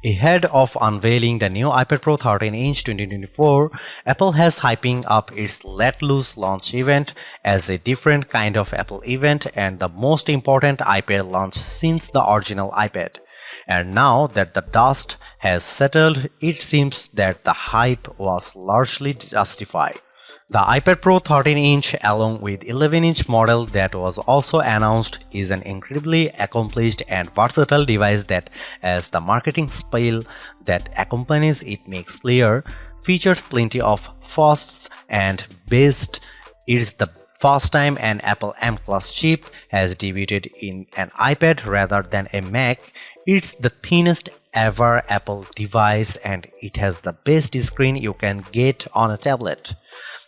Ahead of unveiling the new iPad Pro 13-inch 2024, Apple has hyping up its Let Loose launch event as a different kind of Apple event and the most important iPad launch since the original iPad. And now that the dust has settled, it seems that the hype was largely justified. The iPad Pro 13-inch along with 11-inch model that was also announced is an incredibly accomplished and versatile device that, as the marketing spiel that accompanies it makes clear, features plenty of firsts and best. It's the first time an Apple M-Class chip has debuted in an iPad rather than a Mac. It's the thinnest ever Apple device and it has the best screen you can get on a tablet.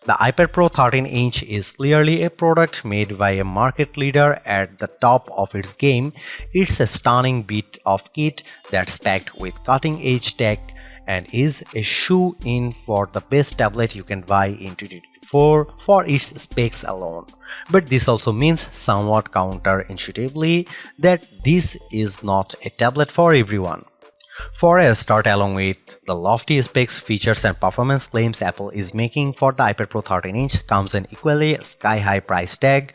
The iPad Pro 13-inch is clearly a product made by a market leader at the top of its game. It's a stunning bit of kit that's packed with cutting-edge tech and is a shoe-in for the best tablet you can buy in 2024 for its specs alone. But this also means somewhat counterintuitively that this is not a tablet for everyone. For a start, along with the lofty specs, features and performance claims Apple is making for the iPad Pro 13-inch comes an equally sky-high price tag,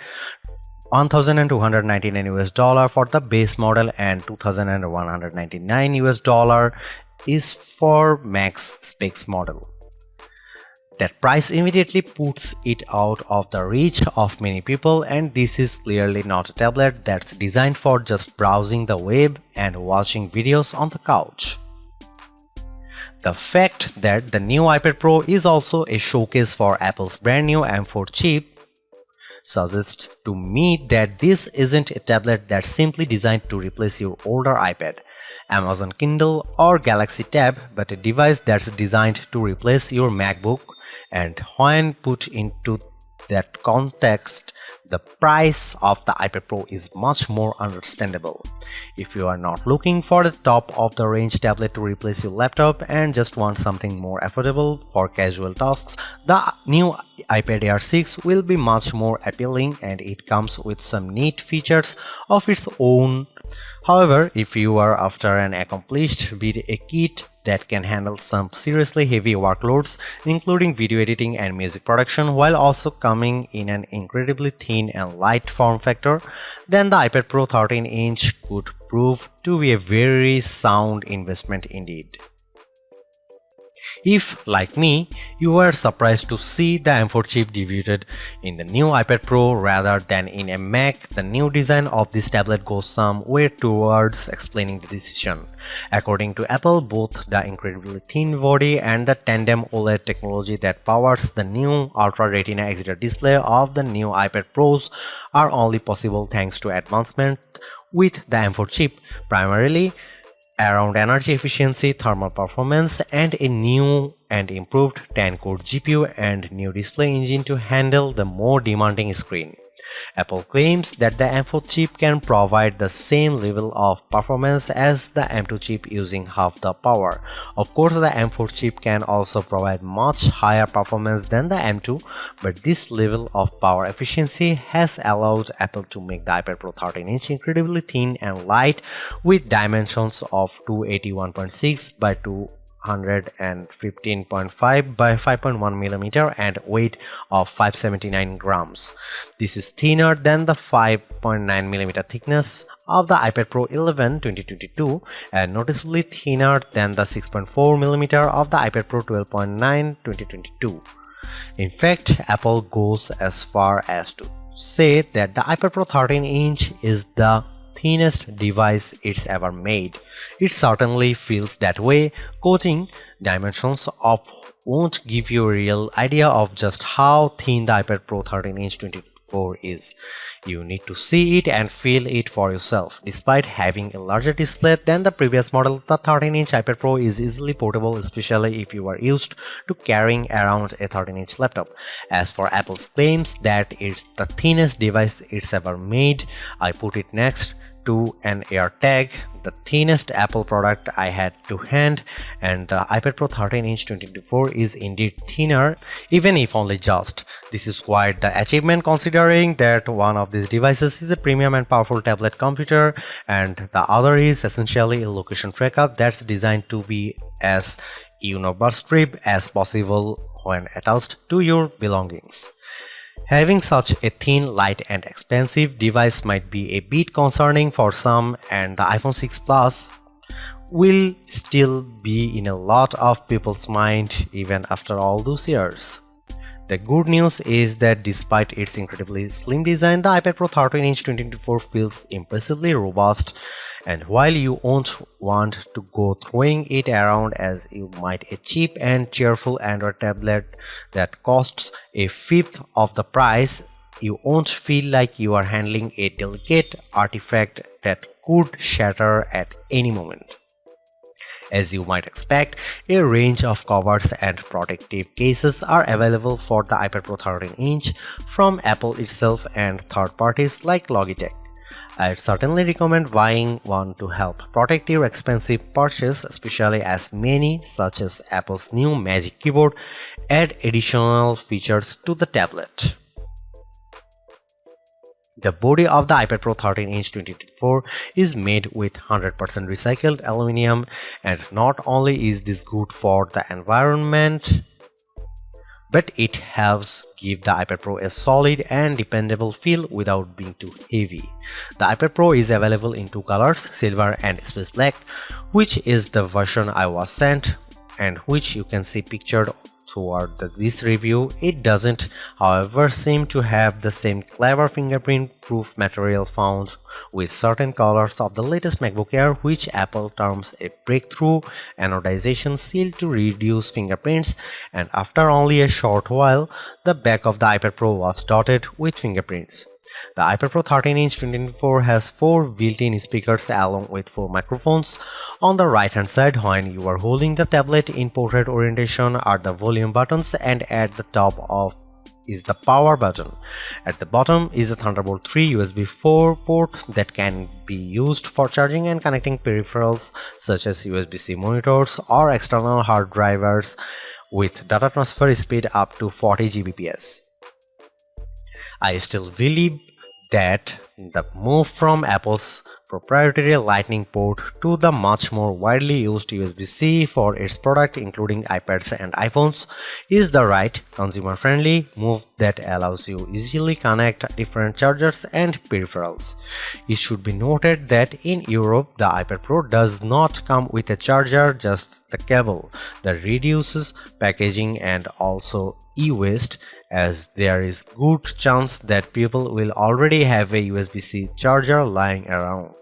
$1,299 for the base model and $2,199 is for max specs model. That price immediately puts it out of the reach of many people, and this is clearly not a tablet that's designed for just browsing the web and watching videos on the couch. The fact that the new iPad Pro is also a showcase for Apple's brand new M4 chip suggests to me that this isn't a tablet that's simply designed to replace your older iPad, Amazon Kindle or Galaxy Tab, but a device that's designed to replace your MacBook. And when put into that context, the price of the iPad Pro is much more understandable. If you are not looking for the top of the range tablet to replace your laptop and just want something more affordable for casual tasks, the new iPad Air 6 will be much more appealing and it comes with some neat features of its own. However, if you are after an accomplished with a kit that can handle some seriously heavy workloads, including video editing and music production, while also coming in an incredibly thin and light form factor, then the iPad Pro 13-inch could prove to be a very sound investment indeed. If, like me, you were surprised to see the M4 chip debuted in the new iPad Pro rather than in a Mac, the new design of this tablet goes some way towards explaining the decision. According to Apple, both the incredibly thin body and the tandem OLED technology that powers the new Ultra Retina XDR display of the new iPad Pros are only possible thanks to advancement with the M4 chip, primarily around energy efficiency, thermal performance, and a new and improved 10-core GPU and new display engine to handle the more demanding screen. Apple claims that the M4 chip can provide the same level of performance as the M2 chip using half the power. Of course, the M4 chip can also provide much higher performance than the M2, but this level of power efficiency has allowed Apple to make the iPad Pro 13-inch incredibly thin and light with dimensions of 281.6 by 215.5 by 5.1 mm and weight of 579 grams. This is thinner than the 5.9 mm thickness of the iPad Pro 11 2022 and noticeably thinner than the 6.4 mm of the iPad Pro 12.9 2022. In fact, Apple goes as far as to say that the iPad Pro 13-inch is the thinnest device it's ever made. It certainly feels that way. Quoting, "Dimensions of won't give you a real idea of just how thin the iPad Pro 13-inch 2024 is. You need to see it and feel it for yourself. Despite having a larger display than the previous model, the 13-inch iPad Pro is easily portable, especially if you are used to carrying around a 13-inch laptop. As for Apple's claims that it's the thinnest device it's ever made, I put it next to an AirTag, the thinnest Apple product I had to hand, and the iPad Pro 13-inch 2024 is indeed thinner, even if only just. This is quite the achievement considering that one of these devices is a premium and powerful tablet computer and the other is essentially a location tracker that's designed to be as universal as possible when attached to your belongings. Having such a thin, light and expensive device might be a bit concerning for some, and the iPhone 6 Plus will still be in a lot of people's mind even after all those years. The good news is that despite its incredibly slim design, the iPad Pro 13-inch 2024 feels impressively robust, and while you won't want to go throwing it around as you might a cheap and cheerful Android tablet that costs a fifth of the price, you won't feel like you are handling a delicate artifact that could shatter at any moment. As you might expect, a range of covers and protective cases are available for the iPad Pro 13-inch from Apple itself and third parties like Logitech. I'd certainly recommend buying one to help protect your expensive purchase, especially as many, such as Apple's new Magic Keyboard, add additional features to the tablet. The body of the iPad Pro 13-inch 2024 is made with 100% recycled aluminum, and not only is this good for the environment, but it helps give the iPad Pro a solid and dependable feel without being too heavy. The iPad Pro is available in two colors, silver and space black, which is the version I was sent and which you can see pictured toward this review. It doesn't, however, seem to have the same clever fingerprint-proof material found with certain colors of the latest MacBook Air, which Apple terms a breakthrough anodization seal to reduce fingerprints, and after only a short while, the back of the iPad Pro was dotted with fingerprints. The iPad Pro 13-inch 2024 has 4 built-in speakers along with 4 microphones. On the right hand side, when you are holding the tablet in portrait orientation, are the volume buttons, and at the top is the power button. At the bottom is a Thunderbolt 3 USB 4 port that can be used for charging and connecting peripherals such as USB-C monitors or external hard drivers with data transfer speed up to 40 Gbps. I still believe that the move from Apple's proprietary Lightning port to the much more widely used USB-C for its product including iPads and iPhones is the right consumer-friendly move that allows you easily connect different chargers and peripherals. It should be noted that in Europe the iPad Pro does not come with a charger, just the cable. That reduces packaging and also e-waste, as there is good chance that people will already have a USB-C charger lying around.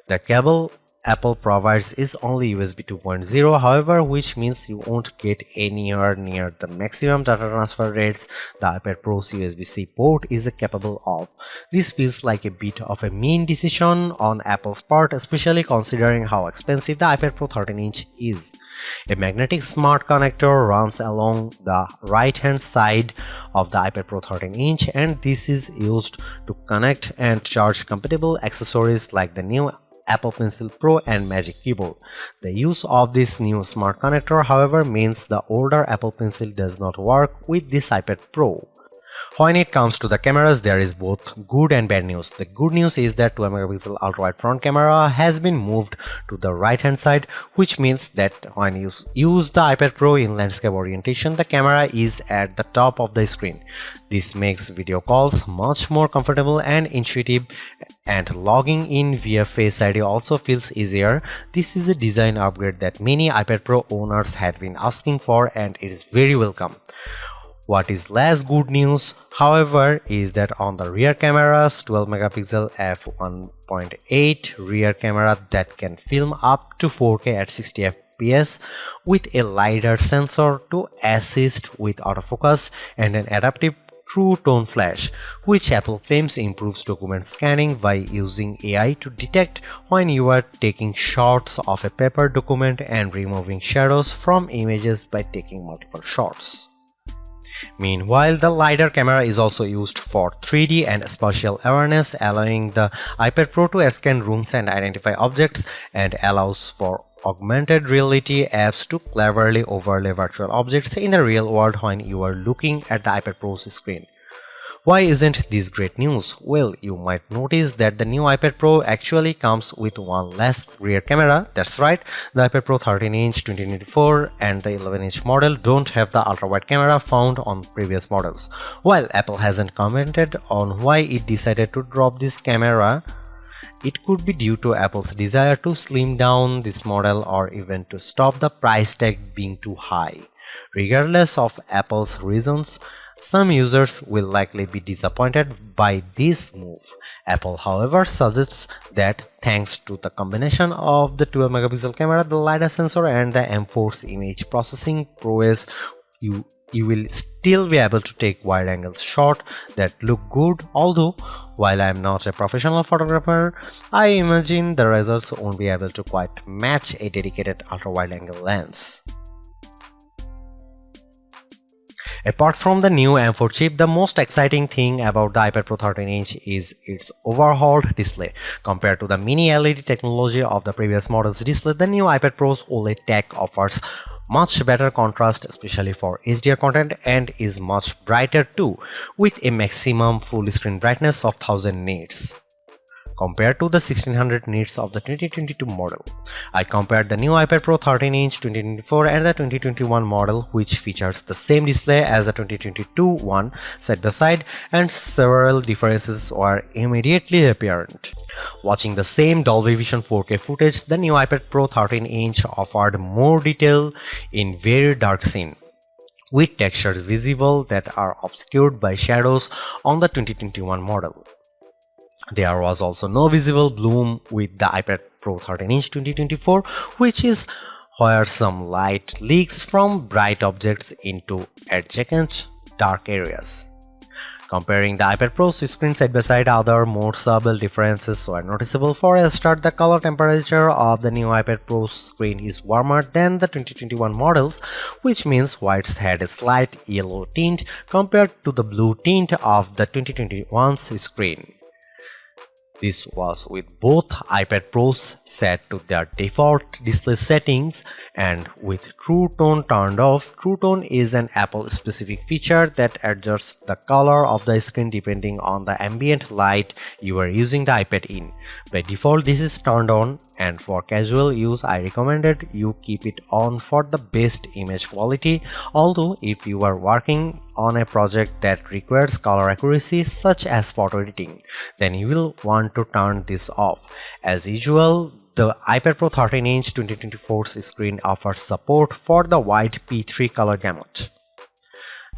The cable Apple provides is only USB 2.0, however, which means you won't get anywhere near the maximum data transfer rates the iPad Pro's USB-C port is capable of. This feels like a bit of a mean decision on Apple's part, especially considering how expensive the iPad Pro 13-inch is. A magnetic smart connector runs along the right-hand side of the iPad Pro 13-inch, and this is used to connect and charge compatible accessories like the new Apple Pencil Pro and Magic Keyboard. The use of this new smart connector, however, means the older Apple Pencil does not work with this iPad Pro. When it comes to the cameras, there is both good and bad news. The good news is that 12-megapixel ultra-wide front camera has been moved to the right hand side, which means that when you use the iPad Pro in landscape orientation, the camera is at the top of the screen. This makes video calls much more comfortable and intuitive, and logging in via Face ID also feels easier. This is a design upgrade that many iPad Pro owners had been asking for, and it is very welcome. What is less good news, however, is that on the rear cameras, 12-megapixel f1.8 rear camera that can film up to 4K at 60 fps with a LiDAR sensor to assist with autofocus and an adaptive True Tone Flash, which Apple claims improves document scanning by using AI to detect when you are taking shots of a paper document and removing shadows from images by taking multiple shots. Meanwhile, the LiDAR camera is also used for 3D and spatial awareness, allowing the iPad Pro to scan rooms and identify objects, and allows for augmented reality apps to cleverly overlay virtual objects in the real world when you are looking at the iPad Pro's screen. Why isn't this great news? Well, you might notice that the new iPad Pro actually comes with one less rear camera. That's right, the iPad Pro 13-inch 2024 and the 11-inch model don't have the ultra-wide camera found on previous models. While Apple hasn't commented on why it decided to drop this camera, it could be due to Apple's desire to slim down this model or even to stop the price tag being too high. Regardless of Apple's reasons, some users will likely be disappointed by this move. Apple, however, suggests that thanks to the combination of the 12-megapixel camera, the LiDAR sensor, and the M4's image processing prowess, you will still be able to take wide-angle shots that look good. Although, while I am not a professional photographer, I imagine the results won't be able to quite match a dedicated ultra-wide-angle lens. Apart from the new M4 chip, the most exciting thing about the iPad Pro 13-inch is its overhauled display. Compared to the mini LED technology of the previous model's display, the new iPad Pro's OLED tech offers much better contrast, especially for HDR content, and is much brighter too, with a maximum full screen brightness of 1000 nits. Compared to the 1600 nits of the 2022 model. I compared the new iPad Pro 13-inch 2024 and the 2021 model, which features the same display as the 2022 one side by side, and several differences were immediately apparent. Watching the same Dolby Vision 4K footage, the new iPad Pro 13-inch offered more detail in very dark scene, with textures visible that are obscured by shadows on the 2021 model. There was also no visible bloom with the iPad Pro 13-inch 2024, which is where some light leaks from bright objects into adjacent dark areas. Comparing the iPad Pro's screen side by side, other more subtle differences were noticeable. For a start, the color temperature of the new iPad Pro's screen is warmer than the 2021 models, which means whites had a slight yellow tint compared to the blue tint of the 2021's screen. This was with both iPad Pros set to their default display settings and with True Tone turned off. True Tone is an Apple-specific feature that adjusts the color of the screen depending on the ambient light you are using the iPad in. By default, this is turned on, and for casual use, I recommended you keep it on for the best image quality. Although, if you are working on a project that requires color accuracy such as photo editing, then you will want to turn this off. As usual, the iPad Pro 13-inch 2024's screen offers support for the wide P3 color gamut.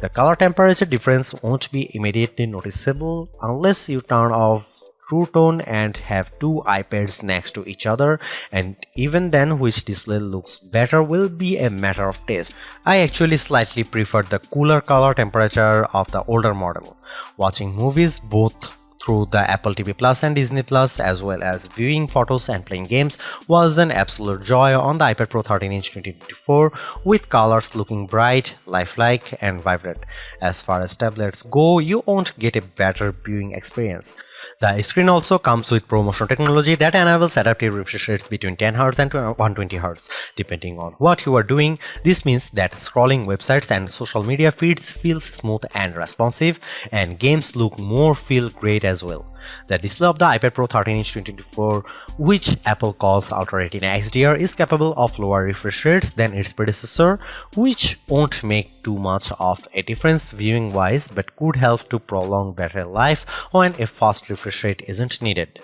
The color temperature difference won't be immediately noticeable unless you turn off True Tone and have two iPads next to each other, and even then which display looks better will be a matter of taste. I actually slightly prefer the cooler color temperature of the older model. Watching movies both through the Apple TV Plus and Disney Plus, as well as viewing photos and playing games, was an absolute joy on the iPad Pro 13-inch 2024, with colors looking bright, lifelike, and vibrant. As far as tablets go, you won't get a better viewing experience. The screen also comes with ProMotion technology that enables adaptive refresh rates between 10Hz and 120Hz, depending on what you are doing. This means that scrolling websites and social media feeds feels smooth and responsive, and games feel great as well. The display of the iPad Pro 13-inch 2024, which Apple calls Ultra Retina XDR, is capable of lower refresh rates than its predecessor, which won't make too much of a difference viewing wise but could help to prolong battery life when a fast refresh rate isn't needed.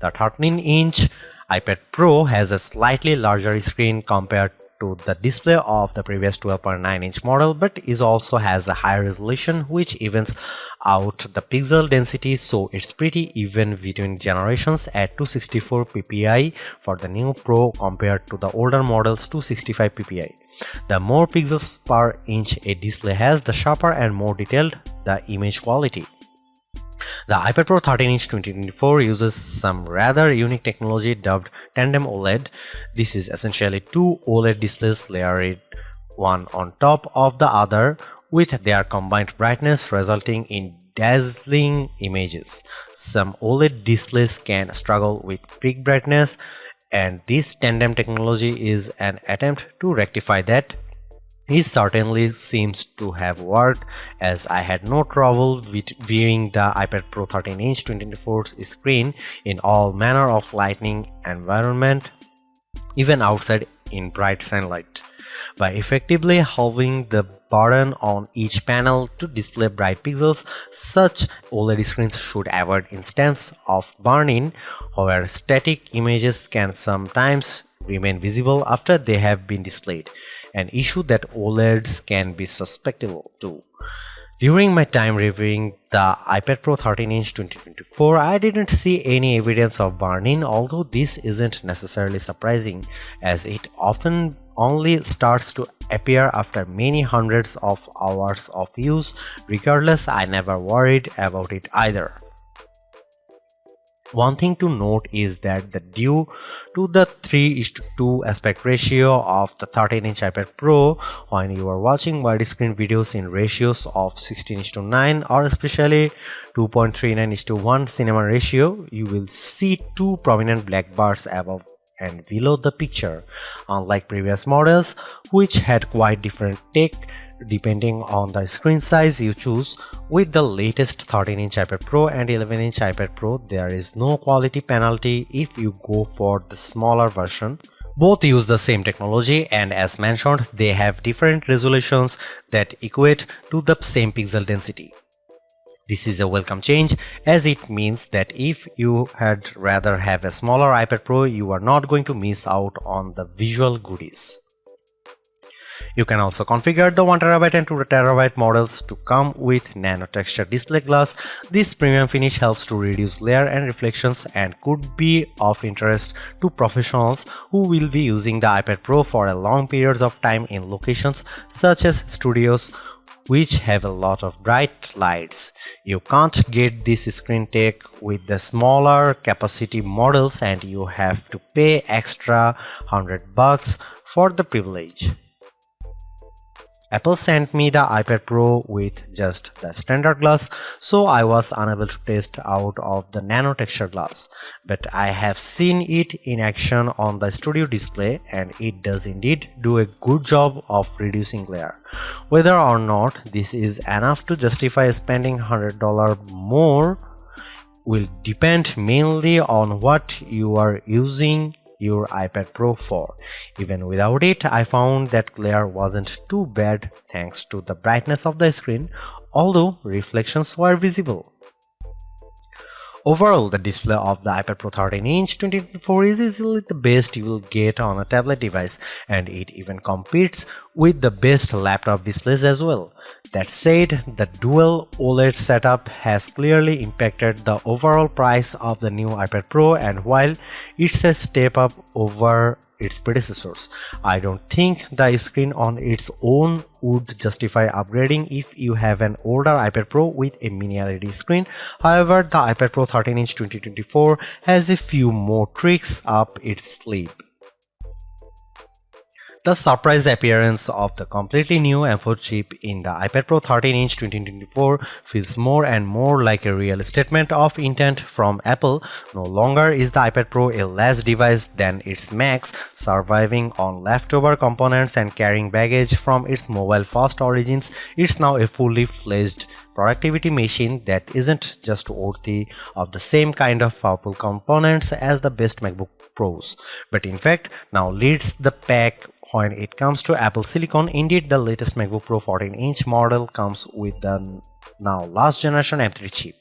The 13-inch iPad Pro has a slightly larger screen compared to the display of the previous 12.9-inch model, but it also has a higher resolution which evens out the pixel density, so it's pretty even between generations at 264 ppi for the new Pro compared to the older model's 265 ppi. The more pixels per inch a display has, the sharper and more detailed the image quality. The iPad Pro 13-inch 2024 uses some rather unique technology dubbed Tandem OLED. This is essentially two OLED displays layered one on top of the other with their combined brightness resulting in dazzling images. Some OLED displays can struggle with peak brightness, and this tandem technology is an attempt to rectify that. It certainly seems to have worked, as I had no trouble with viewing the iPad Pro 13-inch 2024 screen in all manner of lighting environment, even outside in bright sunlight. By effectively halving the burden on each panel to display bright pixels, such OLED screens should avoid instances of burn-in, where static images can sometimes remain visible after they have been displayed, an issue that OLEDs can be susceptible to. During my time reviewing the iPad Pro 13-inch 2024, I didn't see any evidence of burn-in, although this isn't necessarily surprising, as it often only starts to appear after many hundreds of hours of use. Regardless, I never worried about it either. One thing to note is that due to the 3:2 aspect ratio of the 13-inch iPad Pro, when you are watching widescreen videos in ratios of 16:9 or especially 2.39:1 cinema ratio, you will see two prominent black bars above and below the picture, unlike previous models which had quite different tech depending on the screen size you choose. With the latest 13-inch iPad Pro and 11-inch iPad Pro, there is no quality penalty if you go for the smaller version. Both use the same technology, and as mentioned, they have different resolutions that equate to the same pixel density. This is a welcome change, as it means that if you had rather have a smaller iPad Pro, you are not going to miss out on the visual goodies. You can also configure the 1TB and 2TB models to come with nano texture display glass. This premium finish helps to reduce glare and reflections and could be of interest to professionals who will be using the iPad Pro for a long periods of time in locations such as studios which have a lot of bright lights. You can't get this screen tech with the smaller capacity models, and you have to pay extra $100 for the privilege. Apple sent me the iPad Pro with just the standard glass, so I was unable to test out of the nano texture glass, but I have seen it in action on the studio display, and it does indeed do a good job of reducing glare. Whether or not this is enough to justify spending $100 more will depend mainly on what you are using your iPad Pro for. Even without it, I found that glare wasn't too bad thanks to the brightness of the screen, although reflections were visible. Overall, the display of the iPad Pro 13-inch 2024 is easily the best you will get on a tablet device, and it even competes with the best laptop displays as well. That said, the dual OLED setup has clearly impacted the overall price of the new iPad Pro, and while it's a step up over its predecessors, I don't think the screen on its own would justify upgrading if you have an older iPad Pro with a mini LED screen. However, the iPad Pro 13-inch 2024 has a few more tricks up its sleeve. The surprise appearance of the completely new M4 chip in the iPad Pro 13-inch 2024 feels more and more like a real statement of intent from Apple. No longer is the iPad Pro a less device than its max, surviving on leftover components and carrying baggage from its mobile-first origins. It's now a fully fledged productivity machine that isn't just worthy of the same kind of powerful components as the best MacBook Pros, but in fact now leads the pack when it comes to Apple Silicon. Indeed, the latest MacBook Pro 14-inch model comes with the now last generation M3 chip.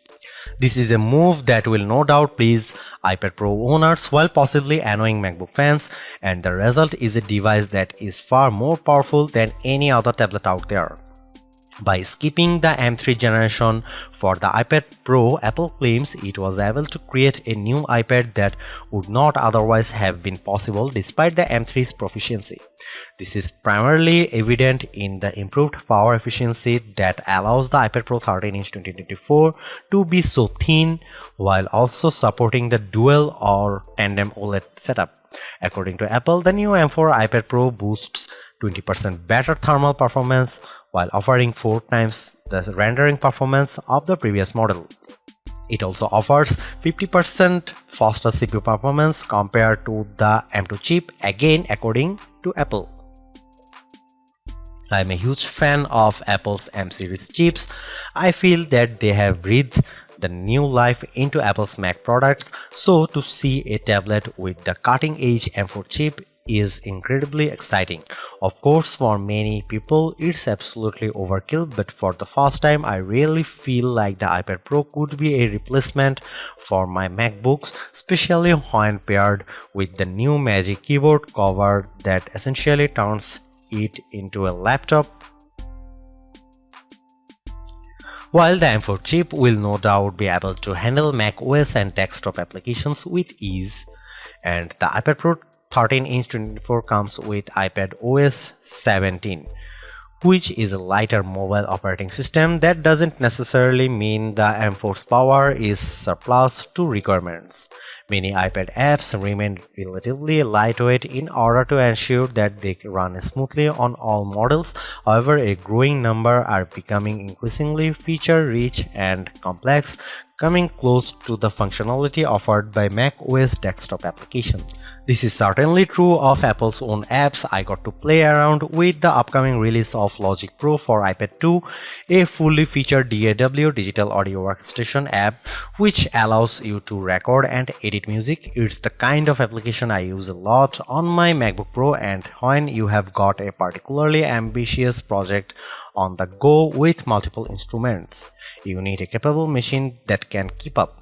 This is a move that will no doubt please iPad Pro owners while possibly annoying MacBook fans, and the result is a device that is far more powerful than any other tablet out there. By skipping the M3 generation for the iPad Pro, Apple claims it was able to create a new iPad that would not otherwise have been possible despite the M3's proficiency. This is primarily evident in the improved power efficiency that allows the iPad Pro 13-inch 2024 to be so thin while also supporting the dual or tandem OLED setup. According to Apple, the new M4 iPad Pro boasts 20% better thermal performance, while offering 4 times the rendering performance of the previous model. It also offers 50% faster CPU performance compared to the M2 chip, again according to Apple. I'm a huge fan of Apple's M series chips. I feel that they have breathed the new life into Apple's Mac products, so to see a tablet with the cutting-edge M4 chip is incredibly exciting. Of course, for many people it's absolutely overkill, but for the first time I really feel like the iPad Pro could be a replacement for my MacBooks, especially when paired with the new Magic Keyboard cover that essentially turns it into a laptop. While the M4 chip will no doubt be able to handle Mac OS and desktop applications with ease, and the iPad Pro 13-inch 24 comes with iPad OS 17, which is a lighter mobile operating system. That doesn't necessarily mean the M4's power is surplus to requirements. Many iPad apps remain relatively lightweight in order to ensure that they run smoothly on all models. However, a growing number are becoming increasingly feature-rich and complex, coming close to the functionality offered by Mac OS desktop applications. This is certainly true of Apple's own apps. I got to play around with the upcoming release of Logic Pro for iPad 2, a fully featured DAW digital audio workstation app which allows you to record and edit music. It's the kind of application I use a lot on my MacBook Pro, and when you have got a particularly ambitious project on the go with multiple instruments, you need a capable machine that can keep up.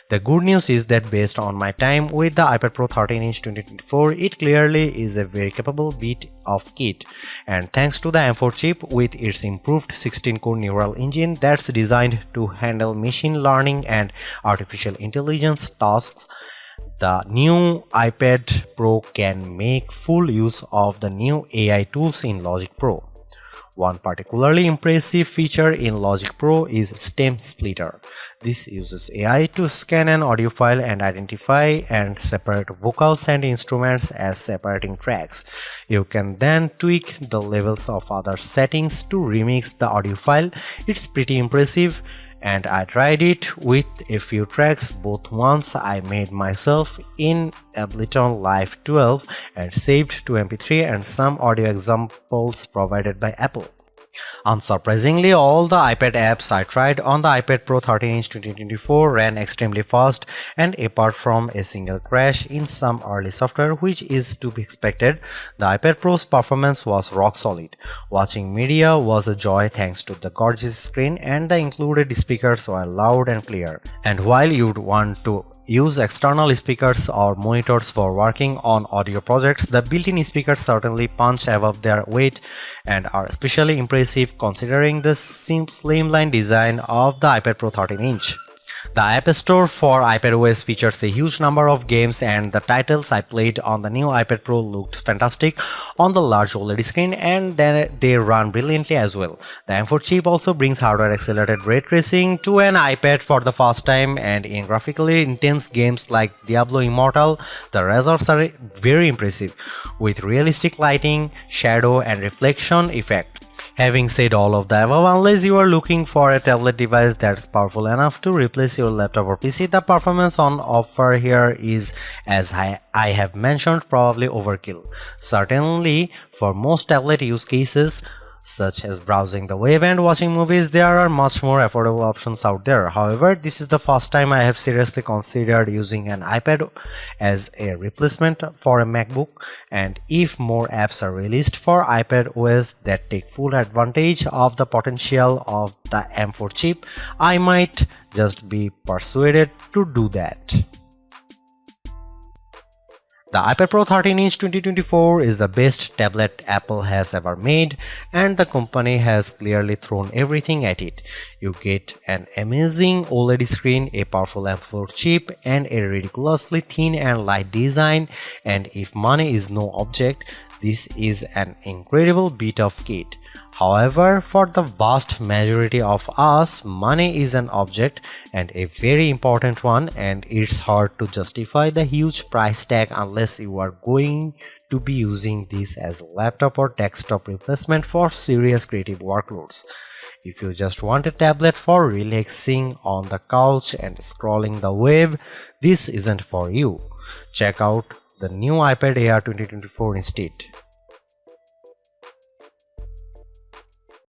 The good news is that based on my time with the iPad Pro 13-inch 2024, it clearly is a very capable bit of kit, and thanks to the M4 chip with its improved 16-core neural engine that's designed to handle machine learning and artificial intelligence tasks, the new iPad Pro can make full use of the new AI tools in Logic Pro. One particularly impressive feature in Logic Pro is Stem Splitter. This uses AI to scan an audio file and identify and separate vocals and instruments as separating tracks. You can then tweak the levels of other settings to remix the audio file. It's pretty impressive, and I tried it with a few tracks, both ones I made myself in Ableton Live 12 and saved to MP3, and some audio examples provided by Apple. Unsurprisingly, all the iPad apps I tried on the iPad Pro 13-inch 2024 ran extremely fast, and apart from a single crash in some early software, which is to be expected, the iPad Pro's performance was rock solid. Watching media was a joy thanks to the gorgeous screen, and the included speakers were loud and clear. And while you'd want to use external speakers or monitors for working on audio projects, the built-in speakers certainly punch above their weight and are especially impressive considering the slimline design of the iPad Pro 13-inch. The App Store for iPadOS features a huge number of games, and the titles I played on the new iPad Pro looked fantastic on the large OLED screen, and then they run brilliantly as well. The M4 chip also brings hardware accelerated ray tracing to an iPad for the first time, and in graphically intense games like Diablo Immortal, the results are very impressive with realistic lighting, shadow and reflection effects. Having said all of the above, unless you are looking for a tablet device that's powerful enough to replace your laptop or PC, the performance on offer here is, as I have mentioned, probably overkill. Certainly, for most tablet use cases, such as browsing the web and watching movies, there are much more affordable options out there. However, this is the first time I have seriously considered using an iPad as a replacement for a MacBook, and if more apps are released for iPad OS that take full advantage of the potential of the M4 chip, I might just be persuaded to do that. The iPad Pro 13-inch 2024 is the best tablet Apple has ever made, and the company has clearly thrown everything at it. You get an amazing OLED screen, a powerful M4 chip, and a ridiculously thin and light design, and if money is no object, this is an incredible bit of kit. However, for the vast majority of us, money is an object, and a very important one, and it's hard to justify the huge price tag unless you are going to be using this as a laptop or desktop replacement for serious creative workloads. If you just want a tablet for relaxing on the couch and scrolling the web, this isn't for you. Check out the new iPad Air 2024 instead.